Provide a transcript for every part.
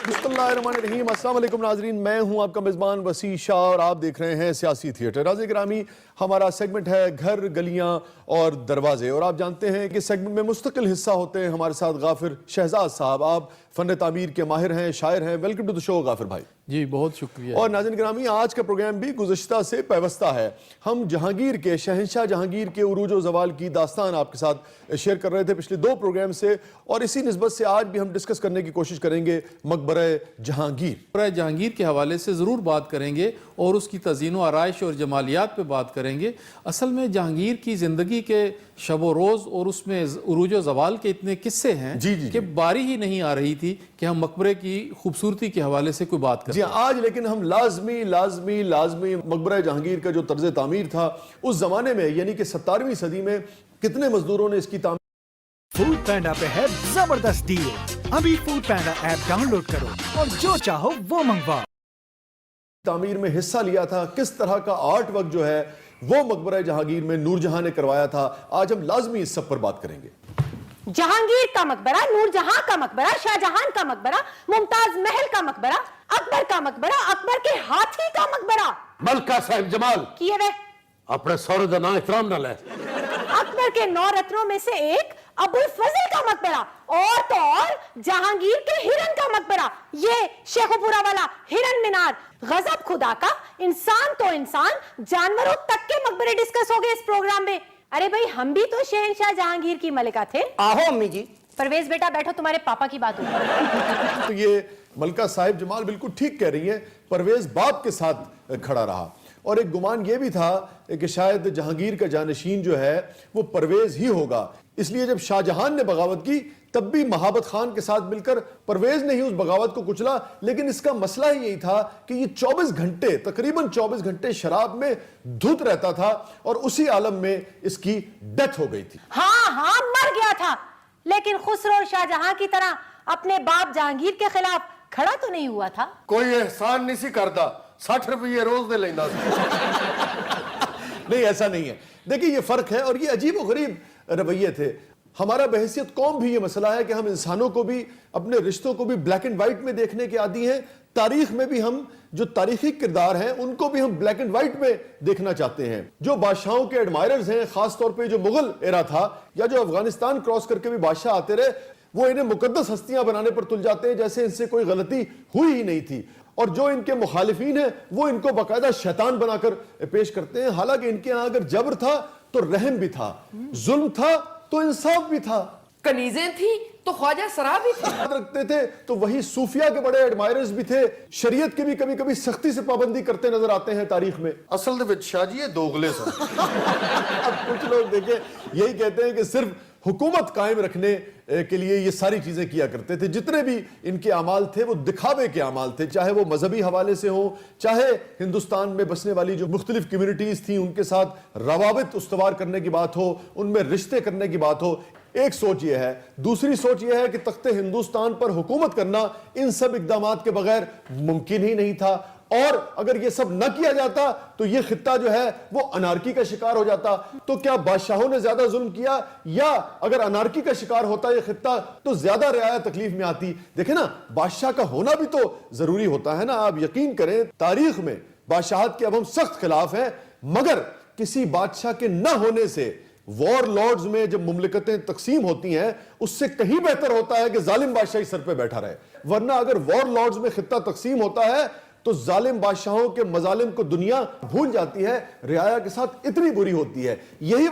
बिस्मिल्लाहिर्रहमानिर्रहीम। अस्सलाम वालेकुम नाज़रीन, मैं हूं आपका मेज़बान वसी शाह और आप देख रहे हैं सियासी थिएटर। नाज़रीन गिरामी, हमारा सेगमेंट है घर, गलियां और दरवाजे, और आप जानते हैं कि सेगमेंट में मुस्तकिल हिस्सा होते हैं हमारे साथ गाफिर शहजाद साहब। आप फन तामीर के माहिर हैं, शायर हैं। वेलकम टू द शो गाफिर भाई। जी बहुत शुक्रिया। और नाज़रीन गिरामी, आज का प्रोग्राम भी गुज़श्ता से पैवस्ता है। हम जहांगीर के, शहंशाह जहांगीर के उरूज व ज़वाल की दास्तान आपके साथ शेयर कर रहे थे पिछले 2 प्रोग्राम से, और इसी निस्बत से आज भी हम डिस्कस करने की कोशिश करेंगे मकबरा जहांगीर। मकबरा जहांगीर के हवाले से ज़रूर बात करेंगे और उसकी तज़ीन व आराइश और जमालियात पे बात करेंगे। असल में जहांगीर की ज़िंदगी के शब रोज़ और उसमें उरूज व ज़वाल के इतने किस्से हैं कि बारी ही नहीं आ रही थी कि हम मकबरे की खूबसूरती के हवाले से कोई बात करें। जी आज लेकिन हम लाजमी मकबरा जहांगीर का जो तर्ज तामीर था उस जमाने में, यानी कि 17वीं सदी में कितने मजदूरों ने इसकी तामीर। फूड पैंडा पे है जबरदस्त डील। अभी फूड पैंडा ऐप डाउनलोड करो और जो चाहो वो मंगवाओ। तामीर में हिस्सा लिया था, किस तरह का आर्ट वर्क जो है वो मकबरा जहांगीर में नूरजहां ने करवाया था। आज हम लाजमी इस सब पर बात करेंगे। जहांगीर का मकबरा, नूरजहां का मकबरा, शाहजहां का मकबरा, मुमताज महल का मकबरा, अकबर का मकबरा, अकबर के हाथी का मकबरा। मलका साहिब जमाल किए वे अपने सौरे का नाम एहतराम ना ले। अकबर के 9 रत्नों में से एक अबुल फजल का मकबरा, और तो और जहांगीर के हिरन का मकबरा, ये शेखुपुरा वाला हिरन मीनार। गजब खुदा का, इंसान तो इंसान, जानवरों तक के मकबरे डिस्कस हो गए इस प्रोग्राम में। अरे भाई, हम भी तो शहंशाह जहांगीर की मलिका थे। आहो अम्मी जी। परवेज बेटा बैठो, तुम्हारे पापा की बात हुई। तो ये मलका साहिब जमाल बिल्कुल ठीक कह रही है। परवेज बाप के साथ खड़ा रहा, और एक गुमान ये भी था कि शायद जहांगीर का जानशीन जो है वो परवेज ही होगा। इसलिए जब शाहजहां ने बगावत की तब भी महाबत खान के साथ मिलकर परवेज ने ही उस बगावत को कुचला। लेकिन इसका मसला ही यही था कि ये 24 घंटे, तकरीबन 24 घंटे शराब में धुत रहता था, और उसी आलम में इसकी डेथ हो गई थी। हाँ, मर गया था, लेकिन खुसरो और शाहजहां की तरह अपने बाप जहांगीर के खिलाफ खड़ा तो नहीं हुआ था। कोई एहसान नहीं सी करता, 60 रुपये रोज दे लेंदा सी। नहीं, ऐसा नहीं है। देखिए ये फर्क है, और ये अजीब और गरीब रवैये थे। हमारा बहैसियत कौम भी ये मसला है कि हम इंसानों को भी, अपने रिश्तों को भी ब्लैक एंड व्हाइट में देखने के आदी हैं। तारीख में भी हम जो तारीखी किरदार हैं उनको भी हम ब्लैक एंड व्हाइट में देखना चाहते हैं। जो बादशाहों के एडमायरर्स हैं, खास तौर पे जो मुगल एरा था या जो अफगानिस्तान क्रॉस करके भी बादशाह आते रहे, वो इन्हें मुकद्दस हस्तियां बनाने पर तुल जाते हैं जैसे इनसे कोई गलती हुई ही नहीं थी। और जो इनके मुखालिफीन हैं वो इनको बाकायदा शैतान बनाकर पेश करते हैं। हालांकि इनके यहां अगर जबर था तो रहम भी था, जुल्म था तो इंसाफ भी था, कनीजें थी तो ख्वाजा सरा भी थे। याद रखते थे तो वही सूफिया के बड़े एडमायरर्स भी थे। शरीयत के भी कभी कभी सख्ती से पाबंदी करते नजर आते हैं तारीख में। असल दे विच शाह जी ये दोगले सन। अब कुछ लोग देखें यही कहते हैं कि सिर्फ हुकूमत कायम रखने के लिए ये सारी चीजें किया करते थे। जितने भी इनके अमाल थे वो दिखावे के अमाल थे, चाहे वो मजहबी हवाले से हो, चाहे हिंदुस्तान में बसने वाली जो मुख्तलिफ कम्युनिटीज थी उनके साथ रवाबित उस्तवार करने की बात हो, उनमें रिश्ते करने की बात हो। एक सोच ये है। दूसरी सोच ये है कि तख्ते हिंदुस्तान पर हुकूमत करना इन सब इकदामात के बगैर मुमकिन ही नहीं था, और अगर ये सब न किया जाता तो ये खित्ता जो है वो अनार्की का शिकार हो जाता। तो क्या बादशाहों ने ज्यादा जुल्म किया, या अगर अनार्की का शिकार होता ये खित्ता तो ज्यादा रियाया तकलीफ में आती? देखे ना, बादशाह का होना भी तो जरूरी होता है ना। आप यकीन करें, तारीख में बादशाहत के अब हम सख्त खिलाफ हैं, मगर किसी बादशाह के न होने से वॉर लॉर्ड्स में जब मुमलिकतें तकसीम होती हैं उससे कहीं बेहतर होता है कि जालिम बादशाह सर पे बैठा रहे। वरना अगर वॉर लॉर्ड्स में खित्ता तकसीम होता है तो जालिम बादशाहों के मजालिम को दुनिया भूल जाती है, रियाया के साथ इतनी बुरी होती है। यही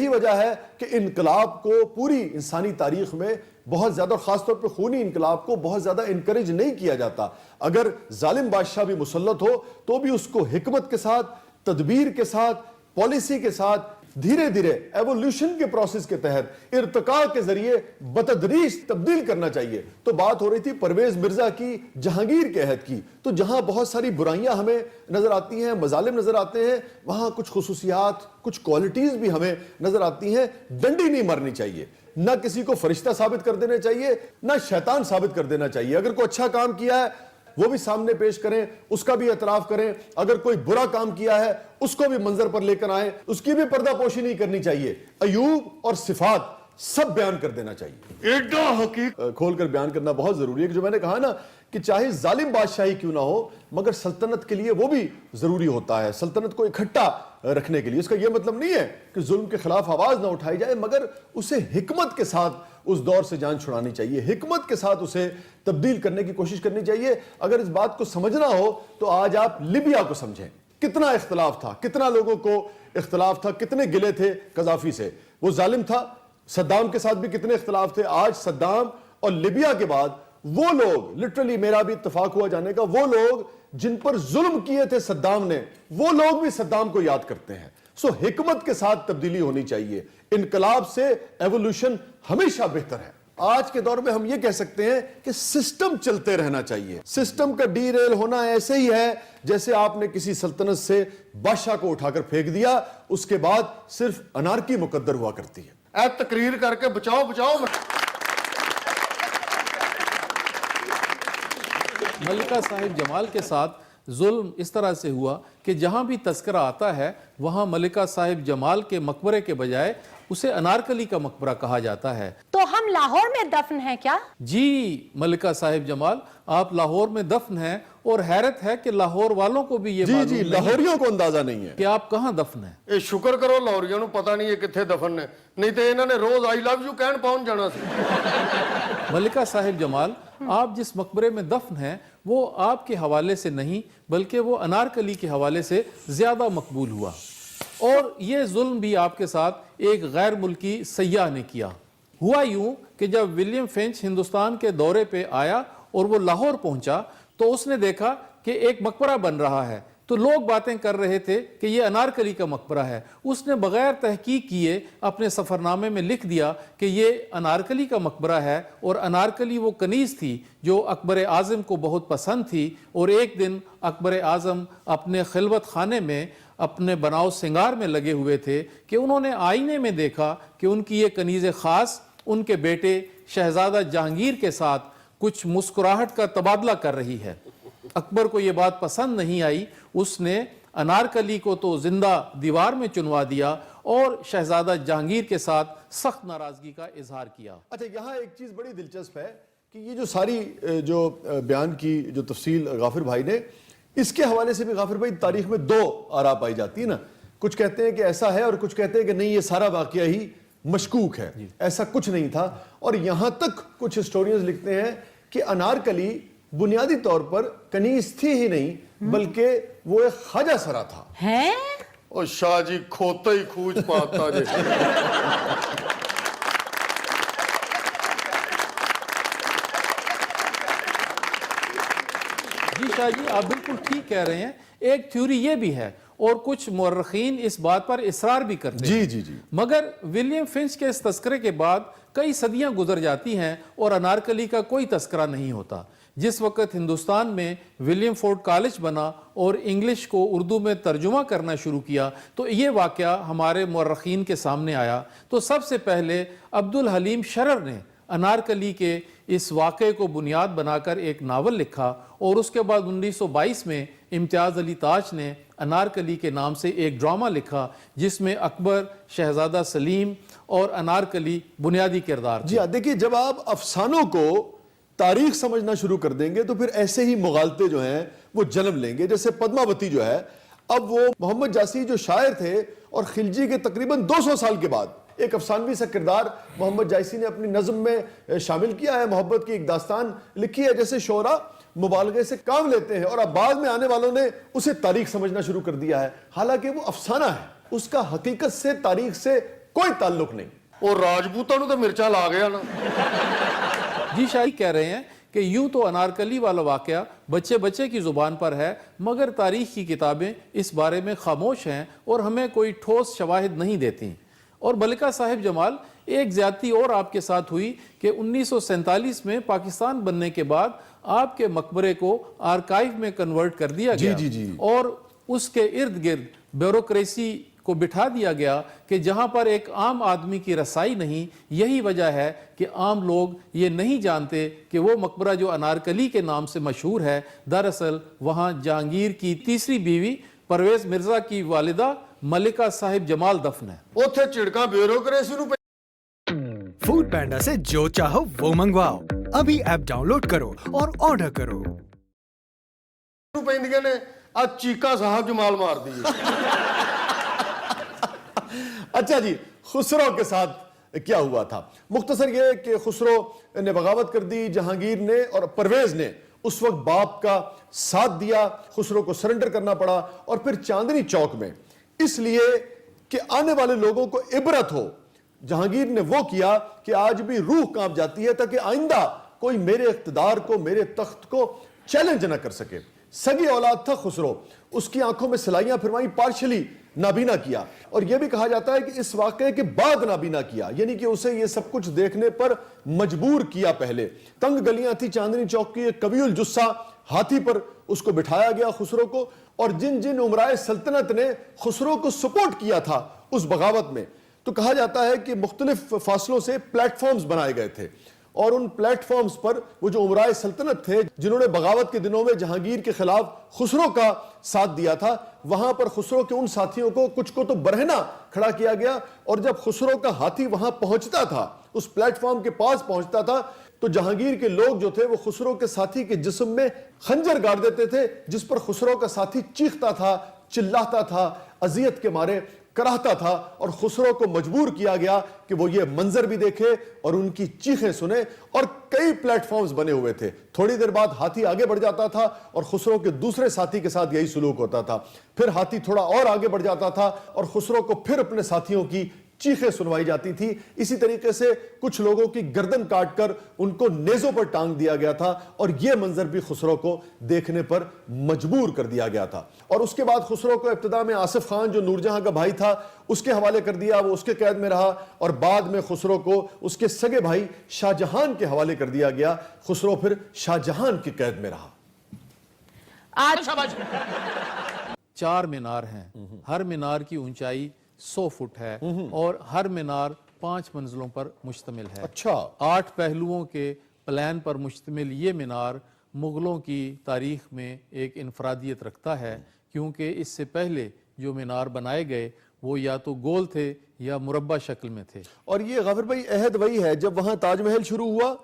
वजह है कि इनकलाब को पूरी इंसानी तारीख में बहुत ज्यादा, खासतौर पर खूनी इनकलाब को बहुत ज्यादा इनकरेज नहीं किया जाता। अगर जालिम बादशाह भी मुसल्लत हो तो भी उसको हिकमत के साथ, तदबीर के साथ, पॉलिसी के साथ, धीरे धीरे एवोल्यूशन के प्रोसेस के तहत, इर्तिका के जरिए बतदरीज तब्दील करना चाहिए। तो बात हो रही थी परवेज मिर्जा की, जहांगीर के अहद की। तो जहां बहुत सारी बुराइयां हमें नजर आती हैं, मजालिम नजर आते हैं, वहां कुछ खुसूसियात, कुछ क्वालिटीज भी हमें नजर आती हैं। डंडी नहीं मरनी चाहिए, ना किसी को फरिश्ता साबित कर देना चाहिए, ना शैतान साबित कर देना चाहिए। अगर कोई अच्छा काम किया है वो भी सामने पेश करें, उसका भी एतराफ करें। अगर कोई बुरा काम किया है उसको भी मंजर पर लेकर आए, उसकी भी पर्दापोशी नहीं करनी चाहिए। अयूब और सिफात सब बयान कर देना चाहिए। एडा हकीक खोल कर बयान करना बहुत जरूरी है कि जो मैंने कहा ना कि चाहे जालिम बादशाही क्यों ना हो, मगर सल्तनत के लिए वो भी जरूरी होता है, सल्तनत को इकट्ठा रखने के लिए। इसका यह मतलब नहीं है कि जुल्म के खिलाफ आवाज ना उठाई जाए, मगर उसे हिकमत के साथ उस दौर से जान छुड़ानी चाहिए, हिकमत के साथ उसे तब्दील करने की कोशिश करनी चाहिए। अगर इस बात को समझना हो तो आज आप लिबिया को समझें, कितना इख्तलाफ था, कितना लोगों को इख्तलाफ था, कितने गिले थे कजाफी से, वो जालिम था। सद्दाम के साथ भी कितने इख्तलाफ थे। आज सद्दाम और लिबिया के बाद वो लोग, लिटरली मेरा भी इत्तेफाक हुआ जाने का, वो लोग जिन पर जुल्म किए थे सद्दाम ने, वो लोग भी सद्दाम को याद करते हैं। सो हिकमत के साथ तब्दीली होनी चाहिए। इनकलाब से एवोल्यूशन हमेशा बेहतर है। आज के दौर में हम ये कह सकते हैं कि सिस्टम चलते रहना चाहिए। सिस्टम का डीरेल होना ऐसे ही है जैसे आपने किसी सल्तनत से बादशाह को उठाकर फेंक दिया, उसके बाद सिर्फ अनारकी मुकद्दर हुआ करती है। ए तकरीर करके बचाओ बचाओ। मलिका साहिब जमाल के साथ जुल्म इस तरह से हुआ कि जहां भी तस्करा आता है वहां मलिका साहिब जमाल के मकबरे के बजाय उसे अनारकली का मकबरा कहा जाता है। तो हम लाहौर में दफन हैं क्या? जी मलिका साहिब जमाल, आप लाहौर में दफन हैं, और हैरत है कि लाहौर वालों को भी ये जी मालूम जी, नहीं लाहौरियों को अंदाजा नहीं है कि आप कहां दफन हैं। ਇਹ ਸ਼ੁਕਰ ਕਰੋ ਲਾਹੌਰੀਆਂ ਨੂੰ ਪਤਾ ਨਹੀਂ ਇਹ ਕਿੱਥੇ ਦਫਨ ਨੇ, ਨਹੀਂ ਤੇ ਇਹਨਾਂ ਨੇ ਰੋਜ਼ ਆਈ ਲਵ ਯੂ ਕਹਿਣ ਪਹੁੰਚ ਜਾਣਾ ਸੀ। मलिका साहिब जमाल, आप जिस मकबरे में दफन हैं वो आपके हवाले से नहीं बल्कि वो अनारकली के हवाले से ज्यादा मकबूल हुआ। और ये जुल्म भी आपके साथ एक गैर मुल्की सयाह ने किया। हुआ यूं कि जब विलियम फिंच हिंदुस्तान के दौरे पे आया और वो लाहौर पहुंचा तो उसने देखा कि एक मकबरा बन रहा है, तो लोग बातें कर रहे थे कि ये अनारकली का मकबरा है। उसने बगैर तहकीक किए अपने सफ़रनामे में लिख दिया कि ये अनारकली का मकबरा है, और अनारकली वो कनीज़ थी जो अकबर आज़म को बहुत पसंद थी। और एक दिन अकबर आज़म अपने खिलवत खाने में अपने बनाव सिंगार में लगे हुए थे कि उन्होंने आईने में देखा कि उनकी ये कनीज़ ख़ास उनके बेटे शहज़ादा जहांगीर के साथ कुछ मुस्कुराहट का तबादला कर रही है। अकबर को ये बात पसंद नहीं आई, उसने अनारकली को तो जिंदा दीवार में चुनवा दिया और शहजादा जहांगीर के साथ सख्त नाराजगी का इजहार किया। अच्छा, यहाँ एक चीज बड़ी दिलचस्प है कि ये जो सारी जो बयान की जो तफसील गाफिर भाई ने, इसके हवाले से भी गाफिर भाई तारीख में दो आरा पाई जाती है ना। कुछ कहते हैं कि ऐसा है और कुछ कहते हैं कि नहीं, ये सारा वाकया ही मशकूक है, ऐसा कुछ नहीं था। और यहां तक कुछ हिस्टोरियंस लिखते हैं कि अनारकली बुनियादी तौर पर कनीज थी ही नहीं बल्कि वो एक ख्वाजा सरा था। हैं? ਉਹ ਸ਼ਾਹ ਜੀ ਖੋਤਾ ਹੀ ਖੂਚ ਪਾਤਾ ਜੇ। जी शाह जी, आप बिल्कुल ठीक कह रहे हैं। एक थ्योरी ये भी है और कुछ मुर्रखीन इस बात पर इसरार भी करते हैं। जी जी जी। मगर विलियम फिंच के इस तस्करे के बाद कई सदियां गुजर जाती हैं और अनारकली का कोई तस्करा नहीं होता। जिस वक्त हिंदुस्तान में विलियम फोर्ड कॉलेज बना और इंग्लिश को उर्दू में तर्जुमा करना शुरू किया तो ये वाक़या हमारे मुर्रखीन के सामने आया। तो सबसे पहले अब्दुल हलीम शरर ने अनारकली के इस वाक़े को बुनियाद बनाकर एक नावल लिखा, और उसके बाद 1922 में इम्तियाज़ अली ताज ने अनारकली के नाम से एक ड्रामा लिखा जिसमें अकबर, शहजादा सलीम और अनारकली बुनियादी किरदार थे। जी हाँ, देखिए, जब आप अफसानों को तारीख समझना शुरू कर देंगे तो फिर ऐसे ही मुगालते जो हैं वो जन्म लेंगे। जैसे पद्मावती जो है, अब वो मोहम्मद जासी जो शायर थे और खिलजी के तकरीबन 200 साल के बाद एक अफसानवी सा किरदार मोहम्मद जासी ने अपनी नज़म में शामिल किया है। मोहब्बत की एक दास्तान लिखी है। जैसे शोरा मुबालगे से काम लेते हैं और अब बाद में आने वालों ने उसे तारीख समझना शुरू कर दिया है, हालांकि वो अफसाना है, उसका हकीकत से तारीख से कोई ताल्लुक नहीं। ਉਹ ਰਾਜਪੂਤਾਂ ਨੂੰ ਤਾਂ ਮਿਰਚਾਂ ਲਾ ਗਿਆ ਨਾ। जी शाही कह रहे हैं कि यूं तो अनारकली वाला वाक़या बच्चे बच्चे की ज़ुबान पर है, मगर तारीख़ की किताबें इस बारे में खामोश हैं और हमें कोई ठोस शवाहिद नहीं देती। और मलिका साहिब जमाल, एक ज़्यादती और आपके साथ हुई कि 1947 में पाकिस्तान बनने के बाद आपके मकबरे को आर्काइव में कन्वर्ट कर दिया गया। जी, जी। और उसके इर्द गिर्द ब्यूरोक्रेसी को बिठा दिया गया कि जहां पर एक आम आदमी की रसाई नहीं। यही वजह है कि आम लोग ये नहीं जानते कि वो मकबरा जो अनारकली के नाम से मशहूर है, दरअसल वहां जहांगीर की तीसरी बीवी परवेज मिर्जा की वालिदा मलिका साहिब जमाल दफन है। ਉੱਥੇ ਝਿੜਕਾਂ ਬਿਊਰੋਕਰੇਸੀ ਨੂੰ फूड पैंडा से जो चाहो वो मंगवाओ। अभी ऐप डाउनलोड करो और ऑर्डर करो। ਪੈਂਦੀਆਂ ਨੇ ਆ ਚੀਕਾ ਸਾਹਿਬ ਜਮਾਲ ਮਾਰਦੀ ਹੈ। अच्छा जी, खुसरो के साथ क्या हुआ था? मुख्तसर ये कि खुसरो ने बगावत कर दी, जहांगीर ने और परवेज ने उस वक्त बाप का साथ दिया, खुसरो को सरेंडर करना पड़ा और फिर चांदनी चौक में इसलिए कि आने वाले लोगों को इबरत हो, जहांगीर ने वो किया कि आज भी रूह कांप जाती है ताकि आइंदा कोई मेरे इख्तिदार को, मेरे तख्त को चैलेंज ना कर सके। सगी औलाद था खुसरो, उसकी आंखों में सिलाइयां फिरवाई, पार्शली नाबीना किया और यह भी कहा जाता है कि इस वाकये के बाद नाबीना किया, यानी कि उसे यह सब कुछ देखने पर मजबूर किया। पहले तंग गलियां थी चांदनी चौक की, एक कबीउल जुस्सा हाथी पर उसको बिठाया गया खुसरो को, और जिन जिन उमराए सल्तनत ने खुसरो को सपोर्ट किया था उस बगावत में, तो कहा जाता है कि मुख्तलिफ फासलों से प्लेटफॉर्म्स बनाए गए थे और उन प्लेटफॉर्म्स पर वो जो उमराए सल्तनत थे जिन्होंने बगावत के दिनों में जहांगीर के खिलाफ खुसरो का साथ दिया था, वहां पर खुसरो के उन साथियों को कुछ को तो बरहना खड़ा किया गया और जब खुसरो का हाथी वहां पहुंचता था, उस प्लेटफॉर्म के पास पहुंचता था, तो जहांगीर के लोग जो थे वो खुसरो के साथी के जिस्म में खंजर गाड़ देते थे, जिस पर खुसरो का साथी चीखता था, चिल्लाता था, अजियत के मारे कराहता था और खुसरो को मजबूर किया गया कि वो ये मंजर भी देखे और उनकी चीखें सुने। और कई प्लेटफॉर्म्स बने हुए थे। थोड़ी देर बाद हाथी आगे बढ़ जाता था और खुसरो के दूसरे साथी के साथ यही सुलूक होता था, फिर हाथी थोड़ा और आगे बढ़ जाता था और खुसरो को फिर अपने साथियों की चीखें सुनवाई जाती थी। इसी तरीके से कुछ लोगों की गर्दन काटकर उनको नेजों पर टांग दिया गया था और यह मंजर भी खुसरो को देखने पर मजबूर कर दिया गया था। और उसके बाद खुसरो को इब्तिदा में आसिफ खान जो नूरजहां का भाई था उसके हवाले कर दिया, वो उसके कैद में रहा, और बाद में खुसरो को उसके सगे भाई शाहजहां के हवाले कर दिया गया। खुसरो फिर शाहजहां की कैद में रहा। आज 4 मीनार हैं, हर मीनार की ऊंचाई 100 फुट है और हर मीनार 5 मंजिलों पर मुश्तमिल है। अच्छा। 8 पहलुओं के प्लान पर मुश्तमिल ये मीनार मुगलों की तारीख में एक इनफरादियत रखता है, क्योंकि इससे पहले जो मीनार बनाए गए वो या तो गोल थे या मुरब्बा शक्ल में थे। और ये गफर भाई अहद वही है जब वहां ताजमहल शुरू हुआ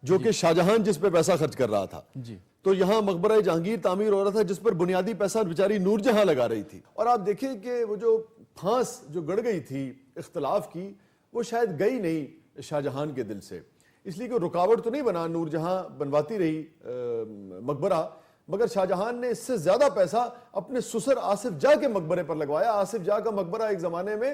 जो कि शाहजहां जिस पे पैसा खर्च कर रहा था जी, तो यहाँ मकबरा जहांगीर तामीर हो रहा था जिस पर बुनियादी पैसा बेचारी नूरजहां लगा रही थी। और आप देखिए कि वो जो फांस जो गड़ गई थी इख्तलाफ की, वो शायद गई नहीं शाहजहां के दिल से, इसलिए कि रुकावट तो नहीं बना, नूरजहां बनवाती रही मकबरा, मगर शाहजहां ने इससे ज्यादा पैसा अपने ससुर आसिफ जाह के मकबरे पर लगवाया। आसिफ जाह का मकबरा एक जमाने में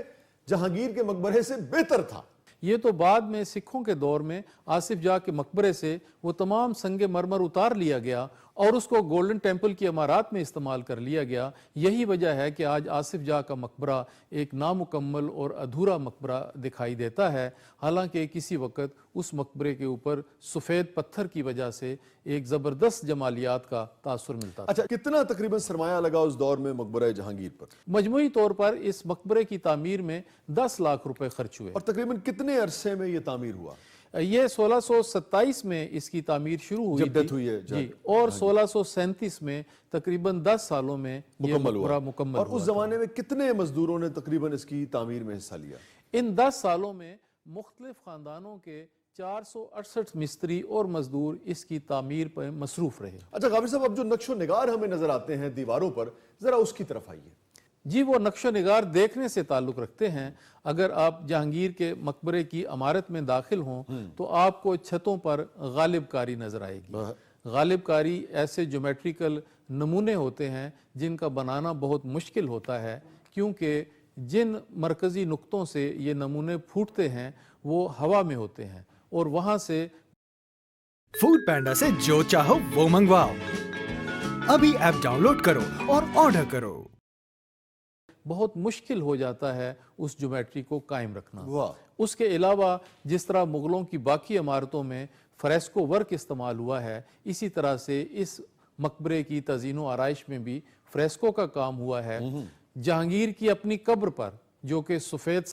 जहांगीर के मकबरे से बेहतर था। ये तो बाद में सिखों के दौर में आसिफ जाह के मकबरे से वो तमाम संगे मरमर उतार लिया गया और उसको गोल्डन टेम्पल की इमारत में इस्तेमाल कर लिया गया। यही वजह है कि आज आसिफ जाह का मकबरा एक नामुकम्मल और अधूरा मकबरा दिखाई देता है, हालांकि किसी वक्त उस मकबरे के ऊपर सफ़ेद पत्थर की वजह से एक ज़बरदस्त जमालियात का तासुर मिलता था। अच्छा, कितना तकरीबन सरमाया लगा उस दौर में मकबरा जहांगीर पर? मजमूई तौर पर इस मकबरे की तामीर में 10 लाख रुपए खर्च हुए। और तकरीबन कितने अरसे में ये तामीर हुआ? ये 1627 में इसकी तामीर शुरू हुई जब डेथ थी। हुई है जी, और 1637 में तकरीबन 10 सालों में ये मुकम्मल मकबरा हुआ। मुकम्मल और हुआ उस था। जमाने में कितने मजदूरों ने तकरीबन इसकी तामीर में हिस्सा लिया? इन 10 सालों में मुख्तलिफ खानदानों के 468 मिस्त्री और मजदूर इसकी तामीर पर मसरूफ रहे। अच्छा गाफिर साहब, अब जो नक्शो निगार हमें नजर आते हैं दीवारों पर, जरा उसकी तरफ आइए। जी, वो नक्शो निगार देखने से ताल्लुक़ रखते हैं। अगर आप जहांगीर के मकबरे की इमारत में दाखिल हों तो आपको छतों पर गालिबकारी नजर आएगी। गालिबकारी ऐसे ज्योमेट्रिकल नमूने होते हैं जिनका बनाना बहुत मुश्किल होता है, क्योंकि जिन मरकज़ी नुक्तों से ये नमूने फूटते हैं वो हवा में होते हैं और वहाँ से फूड पैंडा से जो चाहो वो मंगवाओ। अभी ऐप डाउनलोड करो और ऑर्डर करो। बहुत मुश्किल हो जाता है उस ज्योमेट्री को कायम रखना। वाह। उसके अलावा जिस तरह मुगलों की बाकी इमारतों में फ्रेस्को वर्क इस्तेमाल हुआ है, इसी तरह से इस मकबरे की तज़ीन व आराइश में भी फ्रेस्को का काम हुआ है। जहांगीर की अपनी कब्र पर, जो कि सफ़ेद